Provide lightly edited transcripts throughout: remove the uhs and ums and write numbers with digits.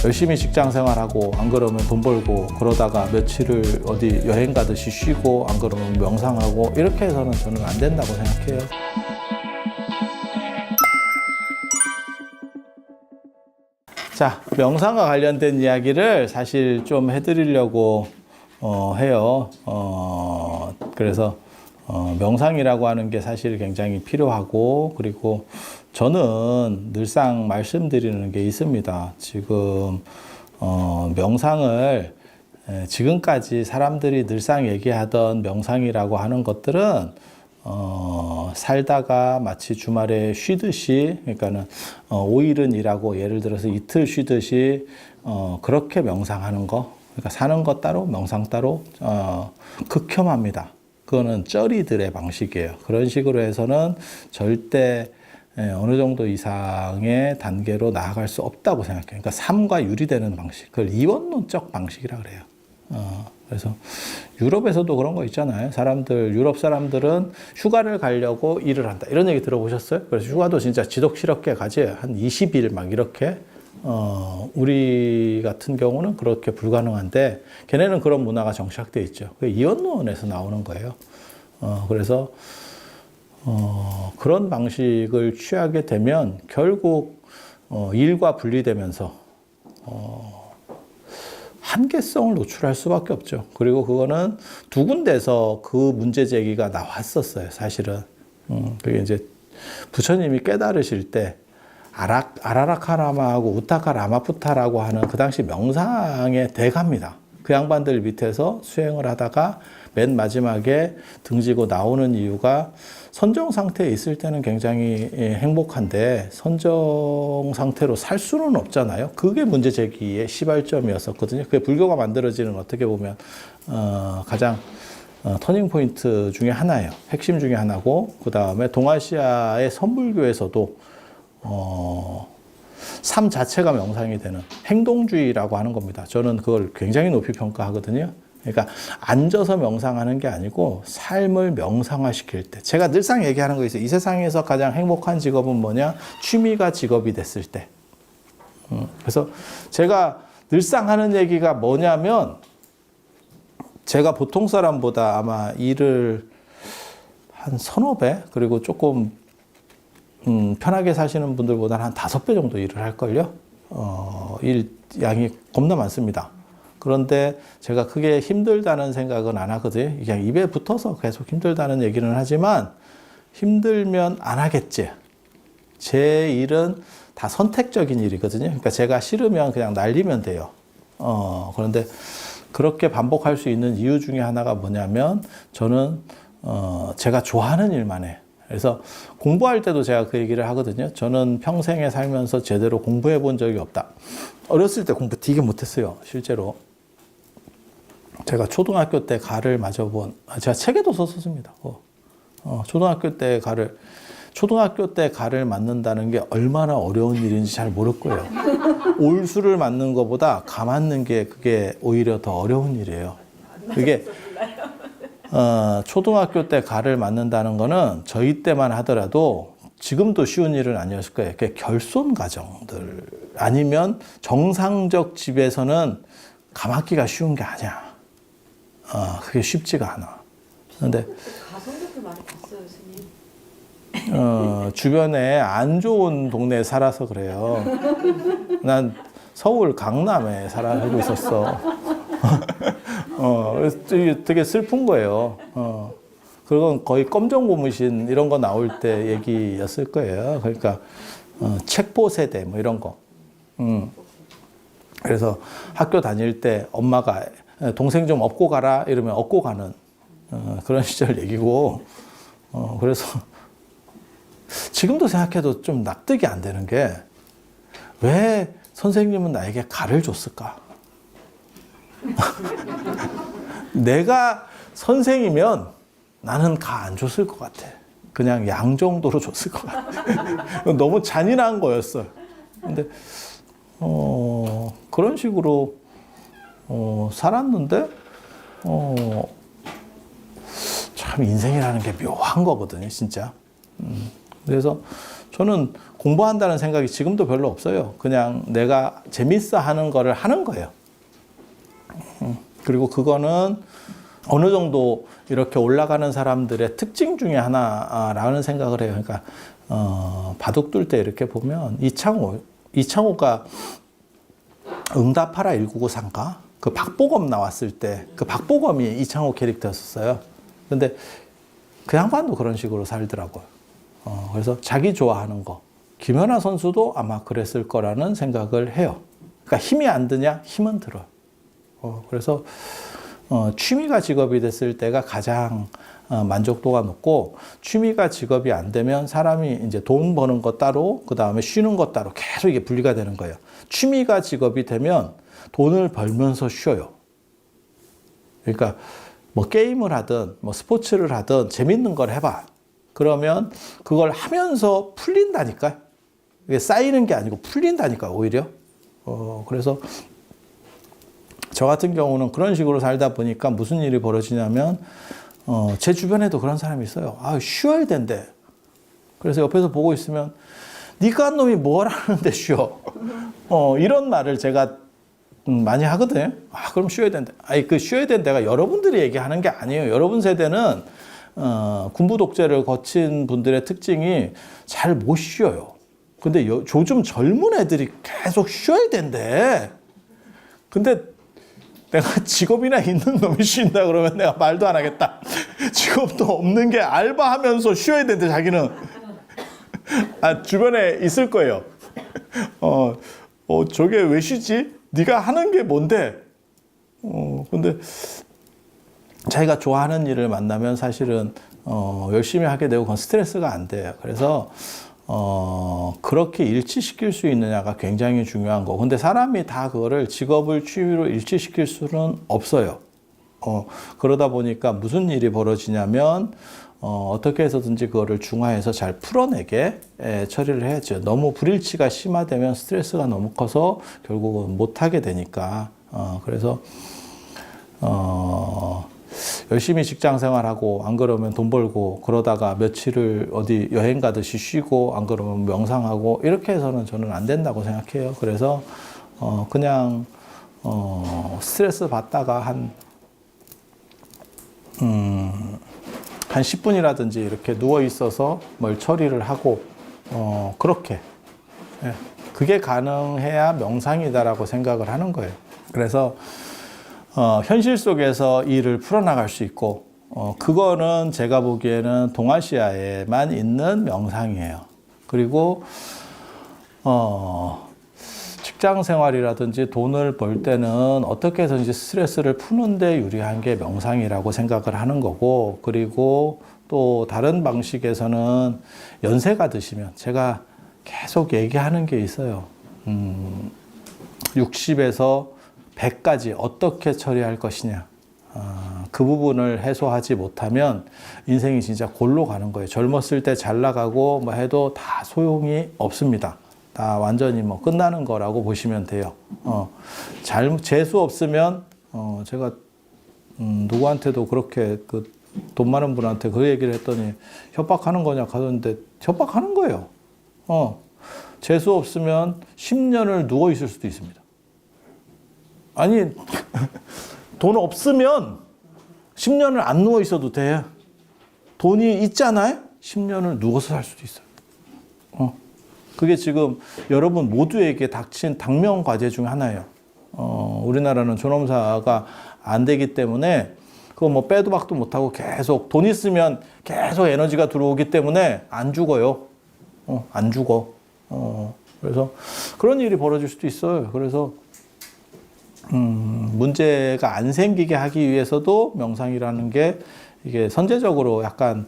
열심히 직장 생활하고 안 그러면 돈 벌고 그러다가 며칠을 어디 여행 가듯이 쉬고 안 그러면 명상하고 이렇게 해서는 저는 안 된다고 생각해요. 자, 명상과 관련된 이야기를 사실 좀 해드리려고 해요. 그래서 명상이라고 하는 게 사실 굉장히 필요하고, 그리고 저는 늘상 말씀드리는 게 있습니다. 지금 명상을 지금까지 사람들이 늘상 얘기하던 명상이라고 하는 것들은 살다가 마치 주말에 쉬듯이, 그러니까는 5일은 일하고 예를 들어서 이틀 쉬듯이 그렇게 명상하는 거, 그러니까 사는 것 따로 명상 따로 극혐합니다. 그거는 쩌리들의 방식이에요. 그런 식으로 해서는 절대 어느 정도 이상의 단계로 나아갈 수 없다고 생각해요. 그러니까 삶과 유리되는 방식, 그걸 이원론적 방식이라 그래요. 그래서 유럽에서도 그런 거 있잖아요. 유럽 사람들은 휴가를 가려고 일을 한다. 이런 얘기 들어보셨어요? 그래서 휴가도 진짜 지독스럽게 가지. 한 20일 막 이렇게. 우리 같은 경우는 그렇게 불가능한데, 걔네는 그런 문화가 정착되어 있죠. 그게 이원론에서 나오는 거예요. 그래서, 그런 방식을 취하게 되면 결국, 일과 분리되면서, 한계성을 노출할 수밖에 없죠. 그리고 그거는 두 군데서 그 문제 제기가 나왔었어요, 사실은. 그게 이제 부처님이 깨달으실 때, 아라라카라마하고 우타카라마푸타라고 하는 그 당시 명상의 대가입니다. 그 양반들 밑에서 수행을 하다가 맨 마지막에 등지고 나오는 이유가, 선정 상태에 있을 때는 굉장히 행복한데 선정 상태로 살 수는 없잖아요. 그게 문제 제기의 시발점이었었거든요. 그게 불교가 만들어지는, 어떻게 보면 가장 터닝 포인트 중에 하나예요. 핵심 중에 하나고, 그 다음에 동아시아의 선불교에서도 삶 자체가 명상이 되는 행동주의라고 하는 겁니다. 저는 그걸 굉장히 높이 평가하거든요. 그러니까 앉아서 명상하는 게 아니고 삶을 명상화시킬 때, 제가 늘상 얘기하는 거 있어요. 이 세상에서 가장 행복한 직업은 뭐냐? 취미가 직업이 됐을 때. 그래서 제가 늘상 하는 얘기가 뭐냐면, 제가 보통 사람보다 아마 일을 한 서너 배, 그리고 조금 편하게 사시는 분들보다는 한 5배 정도 일을 할걸요. 일 양이 겁나 많습니다. 그런데 제가 크게 힘들다는 생각은 안 하거든요. 그냥 입에 붙어서 계속 힘들다는 얘기는 하지만, 힘들면 안 하겠지. 제 일은 다 선택적인 일이거든요. 그러니까 제가 싫으면 그냥 날리면 돼요. 그런데 그렇게 반복할 수 있는 이유 중에 하나가 뭐냐면, 저는 제가 좋아하는 일만 해. 그래서 공부할 때도 제가 그 얘기를 하거든요. 저는 평생에 살면서 제대로 공부해 본 적이 없다. 어렸을 때 공부 되게 못했어요, 실제로. 제가 초등학교 때 가를 맞아본, 제가 책에도 썼습니다. 초등학교 때 가를 맞는다는 게 얼마나 어려운 일인지 잘 모를 거예요. 올수를 맞는 것보다 가 맞는 게, 그게 오히려 더 어려운 일이에요. 그게 초등학교 때 가를 맞는다는 거는 저희 때만 하더라도 지금도 쉬운 일은 아니었을 거예요. 그게 결손 가정들 아니면 정상적 집에서는 가 맞기가 쉬운 게 아니야. 그게 쉽지가 않아. 근데 가성비도 많이 봤어요, 스님. 주변에 안 좋은 동네에 살아서 그래요. 난 서울 강남에 살고 있었어. 되게 슬픈 거예요. 그건 거의 검정 고무신 이런 거 나올 때 얘기였을 거예요. 그러니까 책보 세대 뭐 이런 거. 그래서 학교 다닐 때 엄마가 동생 좀 업고 가라 이러면 업고 가는 그런 시절 얘기고. 그래서 지금도 생각해도 좀 납득이 안 되는 게, 왜 선생님은 나에게 가를 줬을까? 내가 선생이면 나는 가 안 줬을 것 같아. 그냥 양 정도로 줬을 것 같아. 너무 잔인한 거였어요. 근데 그런 식으로 살았는데 참 인생이라는 게 묘한 거거든요, 진짜. 그래서 저는 공부한다는 생각이 지금도 별로 없어요. 그냥 내가 재밌어 하는 거를 하는 거예요. 그리고 그거는 어느 정도 이렇게 올라가는 사람들의 특징 중에 하나라는 생각을 해요. 그러니까 바둑 둘 때 이렇게 보면 이창호가 응답하라 1993가 그 박보검 나왔을 때 그 박보검이 이창호 캐릭터였었어요. 근데 그 양반도 그런 식으로 살더라고요. 그래서 자기 좋아하는 거. 김연아 선수도 아마 그랬을 거라는 생각을 해요. 그러니까 힘이 안 드냐? 힘은 들어요. 그래서 취미가 직업이 됐을 때가 가장 만족도가 높고, 취미가 직업이 안 되면 사람이 이제 돈 버는 거 따로, 그 다음에 쉬는 거 따로 계속 이게 분리가 되는 거예요. 취미가 직업이 되면 돈을 벌면서 쉬어요. 그러니까 뭐 게임을 하든 뭐 스포츠를 하든 재밌는 걸 해봐. 그러면 그걸 하면서 풀린다니까요. 이게 쌓이는 게 아니고 풀린다니까요, 오히려. 그래서 저 같은 경우는 그런 식으로 살다 보니까 무슨 일이 벌어지냐면, 제 주변에도 그런 사람이 있어요. 아, 쉬어야 된대. 그래서 옆에서 보고 있으면, 니가 한 놈이 뭘 하는데 쉬어. 이런 말을 제가 많이 하거든요. 아, 그럼 쉬어야 된다. 아니, 그 쉬어야 된다가 여러분들이 얘기하는 게 아니에요. 여러분 세대는, 군부 독재를 거친 분들의 특징이 잘 못 쉬어요. 근데 요즘 젊은 애들이 계속 쉬어야 된대. 근데 내가 직업이나 있는 놈이 쉰다 그러면 내가 말도 안 하겠다. 직업도 없는 게 알바하면서 쉬어야 된대, 자기는. 주변에 있을 거예요. 저게 왜 쉬지? 네가 하는 게 뭔데? 근데 자기가 좋아하는 일을 만나면 사실은 열심히 하게 되고 그건 스트레스가 안 돼요. 그래서 그렇게 일치시킬 수 있느냐가 굉장히 중요한 거. 근데 사람이 다 그거를 직업을 취미로 일치시킬 수는 없어요. 그러다 보니까 무슨 일이 벌어지냐면, 어떻게 해서든지 그거를 중화해서 잘 풀어내게 처리를 해야죠. 너무 불일치가 심화되면 스트레스가 너무 커서 결국은 못하게 되니까. 그래서, 열심히 직장 생활하고 안 그러면 돈 벌고 그러다가 며칠을 어디 여행 가듯이 쉬고 안 그러면 명상하고 이렇게 해서는 저는 안 된다고 생각해요. 그래서 그냥 스트레스 받다가 한 10분이라든지 이렇게 누워 있어서 뭘 처리를 하고 그렇게, 예, 그게 가능해야 명상이다라고 생각을 하는 거예요. 그래서 현실 속에서 일을 풀어나갈 수 있고, 그거는 제가 보기에는 동아시아에만 있는 명상이에요. 그리고, 직장 생활이라든지 돈을 벌 때는 어떻게 해서든지 스트레스를 푸는데 유리한 게 명상이라고 생각을 하는 거고, 그리고 또 다른 방식에서는 연세가 드시면 제가 계속 얘기하는 게 있어요. 60에서 100까지 어떻게 처리할 것이냐. 그 부분을 해소하지 못하면 인생이 진짜 골로 가는 거예요. 젊었을 때 잘 나가고 뭐 해도 다 소용이 없습니다. 다 완전히 뭐 끝나는 거라고 보시면 돼요. 재수 없으면, 제가, 누구한테도 그렇게 돈 많은 분한테 그 얘기를 했더니 협박하는 거냐 하던데 협박하는 거예요. 재수 없으면 10년을 누워 있을 수도 있습니다. 아니, 돈 없으면 10년을 안 누워 있어도 돼. 돈이 있잖아요? 10년을 누워서 살 수도 있어요. 그게 지금 여러분 모두에게 닥친 당면 과제 중 하나예요. 우리나라는 존엄사가 안 되기 때문에 그거 뭐 빼도 박도 못하고 계속 돈 있으면 계속 에너지가 들어오기 때문에 안 죽어요. 안 죽어. 그래서 그런 일이 벌어질 수도 있어요. 그래서 문제가 안 생기게 하기 위해서도 명상이라는 게 이게 선제적으로 약간,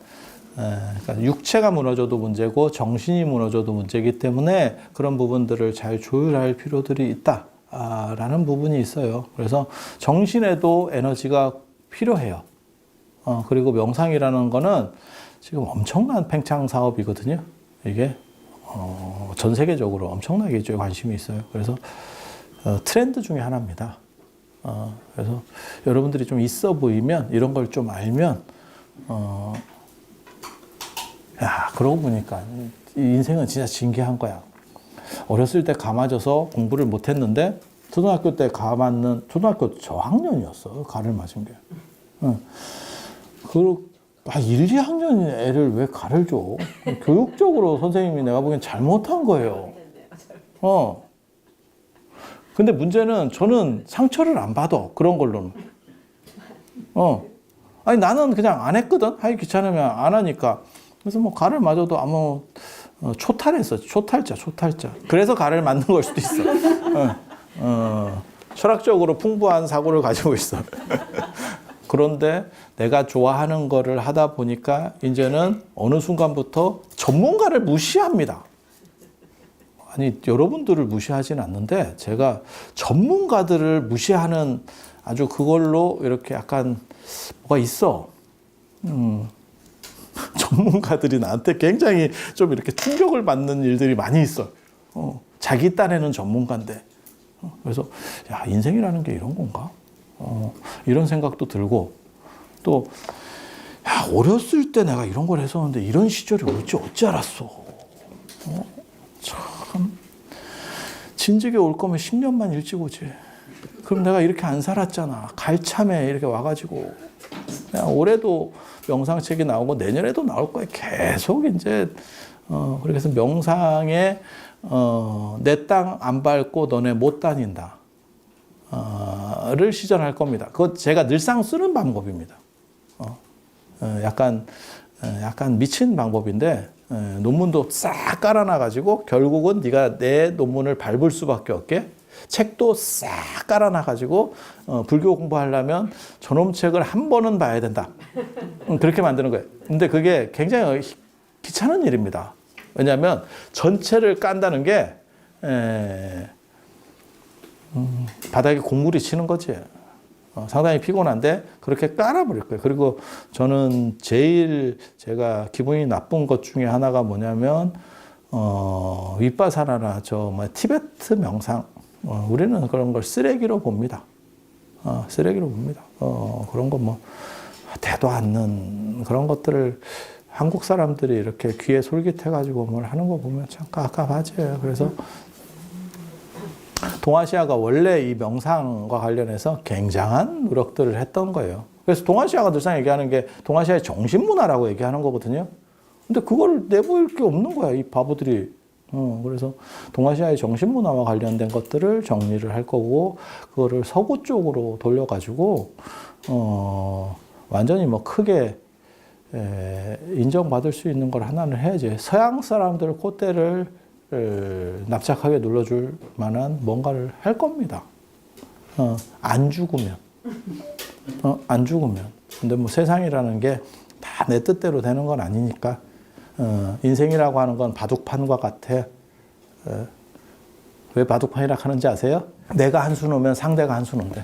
그러니까 육체가 무너져도 문제고 정신이 무너져도 문제이기 때문에 그런 부분들을 잘 조율할 필요들이 있다라는 부분이 있어요. 그래서 정신에도 에너지가 필요해요. 그리고 명상이라는 거는 지금 엄청난 팽창 사업이거든요. 이게 전 세계적으로 엄청나게 이쪽에 관심이 있어요. 그래서 트렌드 중에 하나입니다. 그래서 여러분들이 좀 있어 보이면, 이런 걸 좀 알면, 야, 그러고 보니까 이 인생은 진짜 신기한 거야. 어렸을 때 가 맞아서 공부를 못 했는데 초등학교 때 가 맞는 초등학교 저학년이었어. 가를 맞은 게. 응. 1, 2학년 애를 왜 가를 줘? 교육적으로 선생님이 내가 보기엔 잘못한 거예요. 근데 문제는 저는 상처를 안 받아. 그런 걸로는. 아니, 나는 그냥 안 했거든? 하기 귀찮으면 안 하니까. 그래서 뭐 가를 맞아도 아무 초탈했어. 초탈자. 그래서 가를 맞는 걸 수도 있어. 철학적으로 풍부한 사고를 가지고 있어. 그런데 내가 좋아하는 거를 하다 보니까 이제는 어느 순간부터 전문가를 무시합니다. 아니, 여러분들을 무시하진 않는데 제가 전문가들을 무시하는 아주 그걸로 이렇게 약간 뭐가 있어. 전문가들이 나한테 굉장히 좀 이렇게 충격을 받는 일들이 많이 있어. 자기 딴에는 전문가인데. 그래서 야, 인생이라는 게 이런 건가? 이런 생각도 들고 또 야, 어렸을 때 내가 이런 걸 했었는데 이런 시절이 어찌 알았어. 참 진즉에 올 거면 10년만 일찍 오지. 그럼 내가 이렇게 안 살았잖아. 갈참에 이렇게 와가지고 그냥 올해도 명상책이 나오고 내년에도 나올 거야. 계속 이제 그래서 명상에 내 땅 안 밟고 너네 못 다닌다. 를 시전할 겁니다. 그거 제가 늘상 쓰는 방법입니다. 약간 미친 방법인데 논문도 싹 깔아놔가지고 결국은 네가 내 논문을 밟을 수밖에 없게 책도 싹 깔아놔가지고 불교 공부하려면 저놈 책을 한 번은 봐야 된다. 그렇게 만드는 거예요. 근데 그게 굉장히 귀찮은 일입니다. 왜냐하면 전체를 깐다는 게 바닥에 공물이 치는 거지. 상당히 피곤한데 그렇게 깔아버릴 거예요. 그리고 저는 제일 제가 기분이 나쁜 것 중에 하나가 뭐냐면 윗바사나나 티베트 명상 우리는 그런 걸 쓰레기로 봅니다. 쓰레기로 봅니다. 그런 거 뭐 되도 않는 그런 것들을 한국 사람들이 이렇게 귀에 솔깃해가지고 뭘 하는 거 보면 참 깝깝하지. 그래서 동아시아가 원래 이 명상과 관련해서 굉장한 노력들을 했던 거예요. 그래서 동아시아가 늘상 얘기하는 게 동아시아의 정신문화라고 얘기하는 거거든요. 근데 그걸 내보일 게 없는 거야, 이 바보들이. 그래서 동아시아의 정신문화와 관련된 것들을 정리를 할 거고, 그거를 서구 쪽으로 돌려가지고, 완전히 뭐 크게 인정받을 수 있는 걸 하나는 해야지. 서양 사람들 콧대를 납작하게 눌러줄 만한 뭔가를 할 겁니다. 안 죽으면. 안 죽으면. 근데 뭐 세상이라는 게 다 내 뜻대로 되는 건 아니니까. 인생이라고 하는 건 바둑판과 같아. 왜 바둑판이라고 하는지 아세요? 내가 한 수 놓으면 상대가 한 수 놓는데.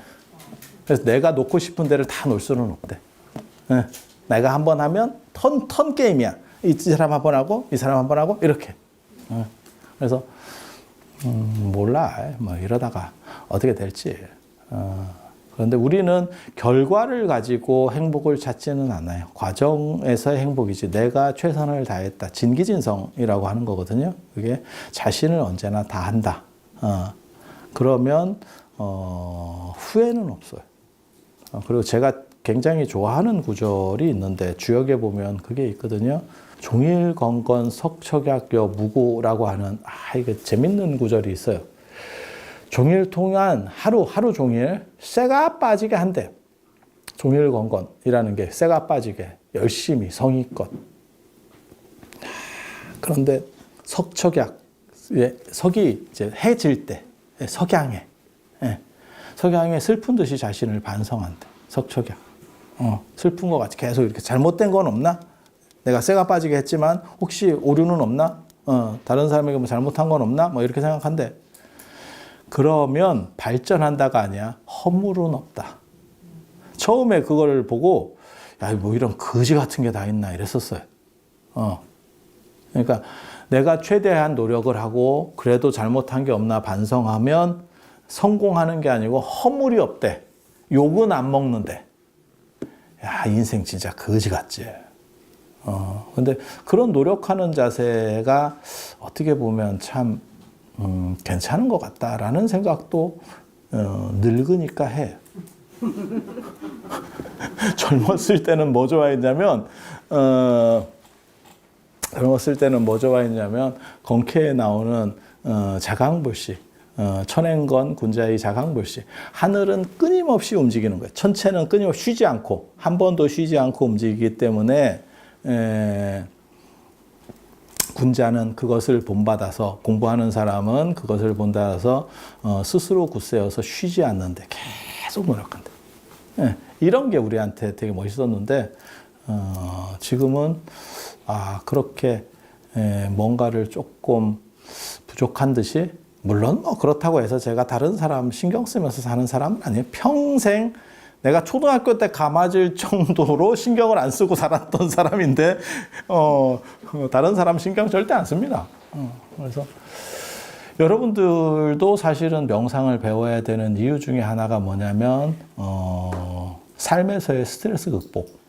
그래서 내가 놓고 싶은 데를 다 놓을 수는 없대. 내가 한 번 하면 턴 게임이야. 이 사람 한 번 하고, 이 사람 한 번 하고, 이렇게. 그래서 몰라. 뭐 이러다가 어떻게 될지. 그런데 우리는 결과를 가지고 행복을 찾지는 않아요. 과정에서의 행복이지. 내가 최선을 다했다. 진기진성이라고 하는 거거든요. 그게 자신을 언제나 다한다. 그러면 후회는 없어요. 그리고 제가 굉장히 좋아하는 구절이 있는데 주역에 보면 그게 있거든요. 종일건건 석척약여 무고라고 하는 이게 재밌는 구절이 있어요. 종일 동안 하루 종일 쇠가 빠지게 한대. 종일건건이라는 게 쇠가 빠지게 열심히 성의껏. 그런데 석척약 석이 이제 해질 때 석양에 석양에 슬픈 듯이 자신을 반성한대. 석척약. 슬픈 것 같이 계속 이렇게 잘못된 건 없나? 내가 쇠가 빠지게 했지만 혹시 오류는 없나? 다른 사람에게 뭐 잘못한 건 없나? 뭐 이렇게 생각한대. 그러면 발전한다가 아니야. 허물은 없다. 처음에 그걸 보고 야, 뭐 이런 거지 같은 게 다 있나 이랬었어요. 그러니까 내가 최대한 노력을 하고 그래도 잘못한 게 없나 반성하면 성공하는 게 아니고 허물이 없대. 욕은 안 먹는데. 야, 인생 진짜 거지 같지. 근데 그런 노력하는 자세가 어떻게 보면 참, 괜찮은 것 같다라는 생각도, 늙으니까 해. 젊었을 때는 뭐 좋아했냐면, 건케에 나오는, 자강불씨. 천행건 군자의 자강불씨. 하늘은 끊임없이 움직이는 거예요. 천체는 끊임없이 쉬지 않고, 한 번도 쉬지 않고 움직이기 때문에, 군자는 그것을 본받아서, 공부하는 사람은 그것을 본받아서 스스로 굳세어서 쉬지 않는데 계속 노력한다. 이런 게 우리한테 되게 멋있었는데, 지금은 그렇게 뭔가를 조금 부족한 듯이, 물론 뭐 그렇다고 해서 제가 다른 사람 신경 쓰면서 사는 사람은 아니에요. 평생 내가 초등학교 때 감아질 정도로 신경을 안 쓰고 살았던 사람인데, 다른 사람 신경 절대 안 씁니다. 그래서 여러분들도 사실은 명상을 배워야 되는 이유 중에 하나가 뭐냐면, 삶에서의 스트레스 극복.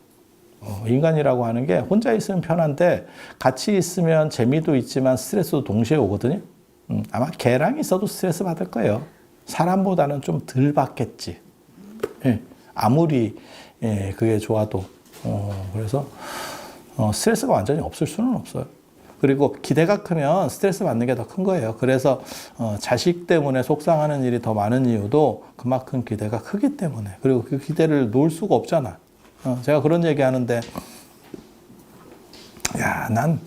인간이라고 하는 게 혼자 있으면 편한데 같이 있으면 재미도 있지만 스트레스도 동시에 오거든요. 아마 개랑 있어도 스트레스 받을 거예요. 사람보다는 좀 덜 받겠지. 아무리 그게 좋아도. 그래서 스트레스가 완전히 없을 수는 없어요. 그리고 기대가 크면 스트레스 받는 게 더 큰 거예요. 그래서 자식 때문에 속상하는 일이 더 많은 이유도 그만큼 기대가 크기 때문에. 그리고 그 기대를 놓을 수가 없잖아. 제가 그런 얘기 하는데, 난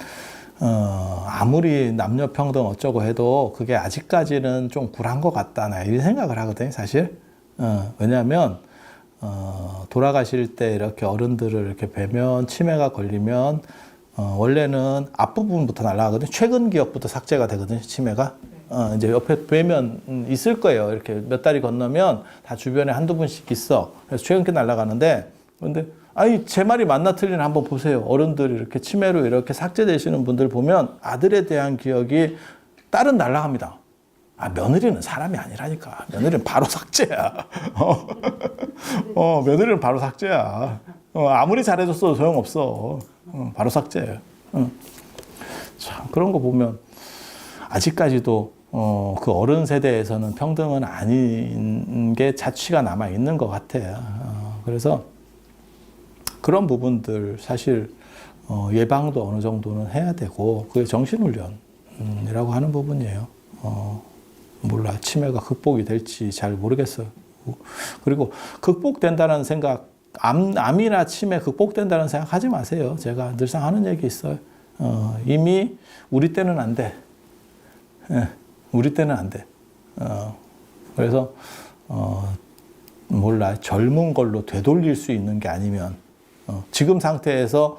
아무리 남녀 평등 어쩌고 해도 그게 아직까지는 좀 굴한 것 같다. 나 이 생각을 하거든요, 사실. 왜냐하면 돌아가실 때 이렇게 어른들을 이렇게 뵈면, 치매가 걸리면 원래는 앞부분부터 날아가거든요. 최근 기억부터 삭제가 되거든요, 치매가. 이제 옆에 뵈면 있을 거예요. 이렇게 몇 달이 건너면 다 주변에 한두 분씩 있어. 그래서 최근 게 날아가는데, 근데 제 말이 맞나 틀리나 한번 보세요. 어른들이 이렇게 치매로 이렇게 삭제되시는 분들 보면 아들에 대한 기억이 딸은 날아갑니다. 며느리는 사람이 아니라니까. 며느리는 바로 삭제야. 며느리는 바로 삭제야. 아무리 잘해줬어도 소용없어. 바로 삭제예요. 참, 그런 거 보면 아직까지도 그 어른 세대에서는 평등은 아닌 게 자취가 남아 있는 것 같아요. 그래서 그런 부분들 사실 예방도 어느 정도는 해야 되고, 그게 정신훈련이라고 하는 부분이에요. 몰라, 치매가 극복이 될지 잘 모르겠어요. 그리고 극복된다는 생각, 암이나 치매 극복된다는 생각 하지 마세요. 제가 늘상 하는 얘기 있어요. 이미 우리 때는 안 돼. 우리 때는 안 돼. 그래서 몰라, 젊은 걸로 되돌릴 수 있는 게 아니면 지금 상태에서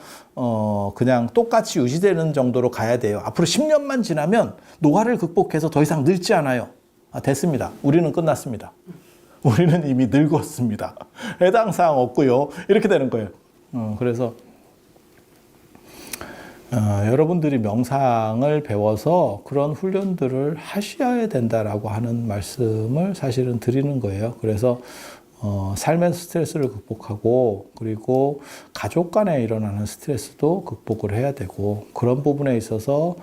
그냥 똑같이 유지되는 정도로 가야 돼요. 앞으로 10년만 지나면 노화를 극복해서 더 이상 늙지 않아요. 됐습니다. 우리는 끝났습니다. 우리는 이미 늙었습니다. 해당 사항 없고요. 이렇게 되는 거예요. 그래서 여러분들이 명상을 배워서 그런 훈련들을 하셔야 된다라고 하는 말씀을 사실은 드리는 거예요. 그래서 삶의 스트레스를 극복하고, 그리고 가족 간에 일어나는 스트레스도 극복을 해야 되고, 그런 부분에 있어서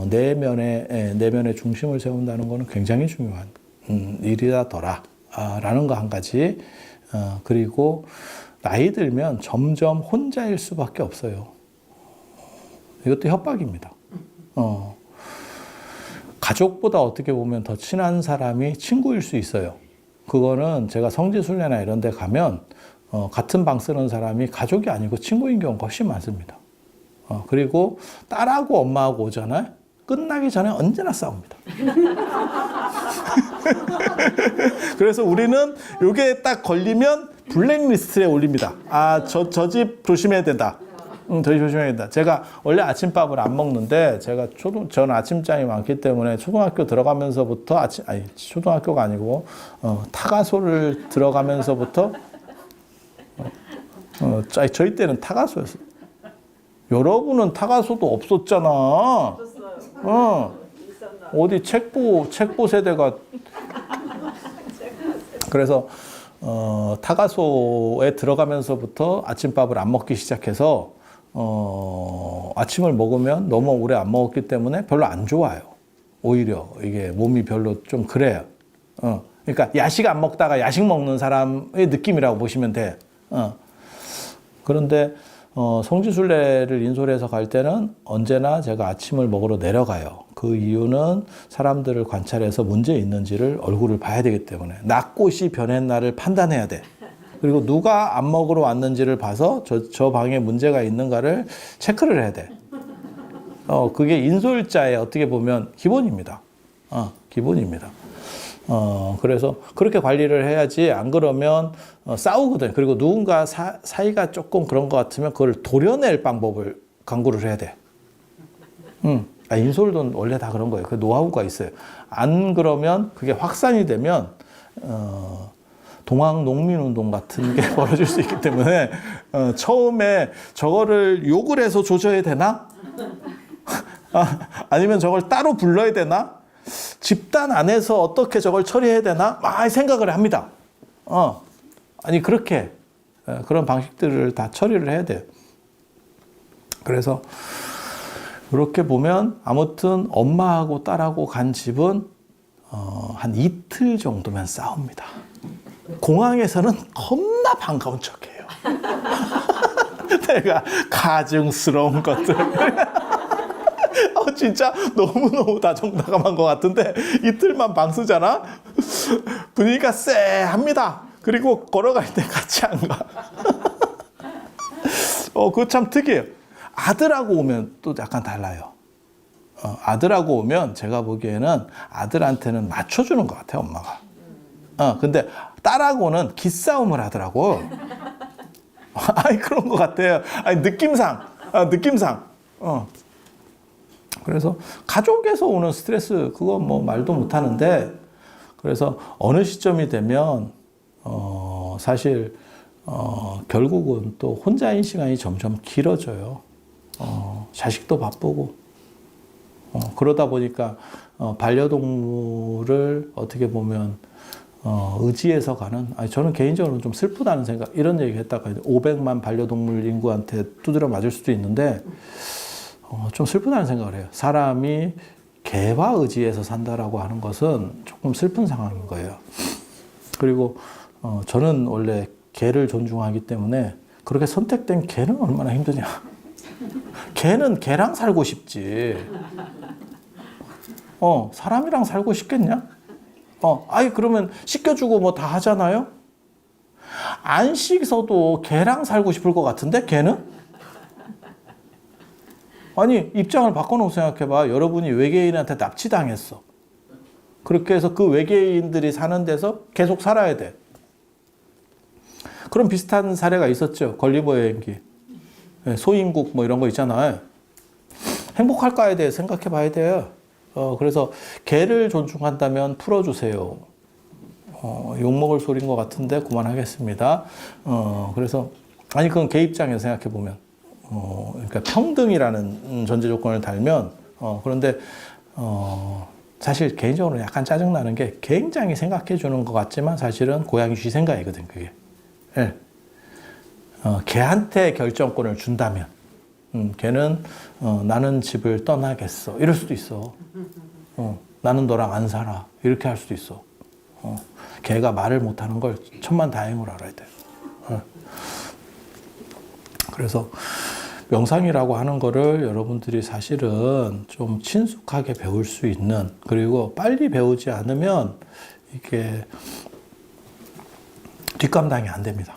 내면의 중심을 세운다는 것은 굉장히 중요한 일이라더라 라는 거 한 가지. 그리고 나이 들면 점점 혼자일 수밖에 없어요. 이것도 협박입니다. 가족보다 어떻게 보면 더 친한 사람이 친구일 수 있어요. 그거는 제가 성지순례나 이런 데 가면 같은 방 쓰는 사람이 가족이 아니고 친구인 경우가 훨씬 많습니다. 그리고 딸하고 엄마하고 오잖아요. 끝나기 전에 언제나 싸웁니다. 그래서 우리는 이게 딱 걸리면 블랙리스트에 올립니다. 저 집 조심해야 된다. 더 조심해야 된다. 제가 원래 아침밥을 안 먹는데, 저는 아침잠이 많기 때문에 초등학교 들어가면서부터 초등학교가 아니고, 타가소를 들어가면서부터, 저희 때는 타가소였어요. 여러분은 타가소도 없었잖아. 어디 책보 세대가. 그래서, 타가소에 들어가면서부터 아침밥을 안 먹기 시작해서, 아침을 먹으면 너무 오래 안 먹었기 때문에 별로 안 좋아요. 오히려 이게 몸이 별로 좀 그래요. 그러니까 야식 안 먹다가 야식 먹는 사람의 느낌이라고 보시면 돼. 그런데 성지순례를 인솔해서 갈 때는 언제나 제가 아침을 먹으러 내려가요. 그 이유는 사람들을 관찰해서 문제 있는지를 얼굴을 봐야 되기 때문에 낙꽃이 변했나를 판단해야 돼. 그리고 누가 안 먹으러 왔는지를 봐서 저 방에 문제가 있는가를 체크를 해야 돼. 그게 인솔자의 어떻게 보면 기본입니다. 기본입니다. 그래서 그렇게 관리를 해야지 안 그러면 싸우거든. 그리고 누군가 사이가 조금 그런 것 같으면 그걸 도려낼 방법을 강구를 해야 돼. 인솔도 원래 다 그런 거예요. 그 노하우가 있어요. 안 그러면 그게 확산이 되면 동학 농민운동 같은 게 벌어질 수 있기 때문에 처음에 저거를 욕을 해서 조져야 되나? 아니면 저걸 따로 불러야 되나? 집단 안에서 어떻게 저걸 처리해야 되나? 막 생각을 합니다. 아니 그렇게 그런 방식들을 다 처리를 해야 돼요. 그래서 이렇게 보면 아무튼 엄마하고 딸하고 간 집은 한 이틀 정도면 싸웁니다. 공항에서는 겁나 반가운 척해요. 내가 가증스러운 것들. 진짜 너무너무 다정다감한 것 같은데 이틀만 방 쓰잖아? 분위기가 쎄합니다. 그리고 걸어갈 때 같이 안 가. 그거 참 특이해요. 아들하고 오면 또 약간 달라요. 아들하고 오면 제가 보기에는 아들한테는 맞춰주는 것 같아요, 엄마가. 근데 딸하고는 기싸움을 하더라고. 그런 것 같아요. 느낌상. 그래서 가족에서 오는 스트레스, 그건 뭐 말도 못 하는데, 그래서 어느 시점이 되면, 사실, 결국은 또 혼자인 시간이 점점 길어져요. 자식도 바쁘고, 그러다 보니까, 반려동물을 어떻게 보면, 의지해서 가는, 저는 개인적으로 좀 슬프다는 생각, 이런 얘기 했다가 500만 반려동물 인구한테 두드려 맞을 수도 있는데, 좀 슬프다는 생각을 해요. 사람이 개와 의지해서 산다라고 하는 것은 조금 슬픈 상황인 거예요. 그리고 저는 원래 개를 존중하기 때문에 그렇게 선택된 개는 얼마나 힘드냐. 개는 개랑 살고 싶지. 사람이랑 살고 싶겠냐? 그러면 씻겨주고 뭐 다 하잖아요? 안 씻어도 개랑 살고 싶을 것 같은데, 개는? 입장을 바꿔놓고 생각해봐. 여러분이 외계인한테 납치당했어. 그렇게 해서 그 외계인들이 사는 데서 계속 살아야 돼. 그런 비슷한 사례가 있었죠. 걸리버 여행기. 소인국 뭐 이런 거 있잖아요. 행복할까에 대해 생각해 봐야 돼요. 그래서 개를 존중한다면 풀어주세요. 욕먹을 소리인 것 같은데 그만하겠습니다. 그래서 그건 개 입장에서 생각해 보면. 그러니까 평등이라는 전제 조건을 달면, 그런데, 사실 개인적으로 약간 짜증나는 게 굉장히 생각해 주는 것 같지만 사실은 고양이 쥐생각이거든, 그게. 예. 개한테 결정권을 준다면, 걔는, 나는 집을 떠나겠어. 이럴 수도 있어. 나는 너랑 안 살아. 이렇게 할 수도 있어. 개가 말을 못하는 걸 천만다행으로 알아야 돼. 그래서 명상이라고 하는 거를 여러분들이 사실은 좀 친숙하게 배울 수 있는, 그리고 빨리 배우지 않으면 이게 뒷감당이 안 됩니다.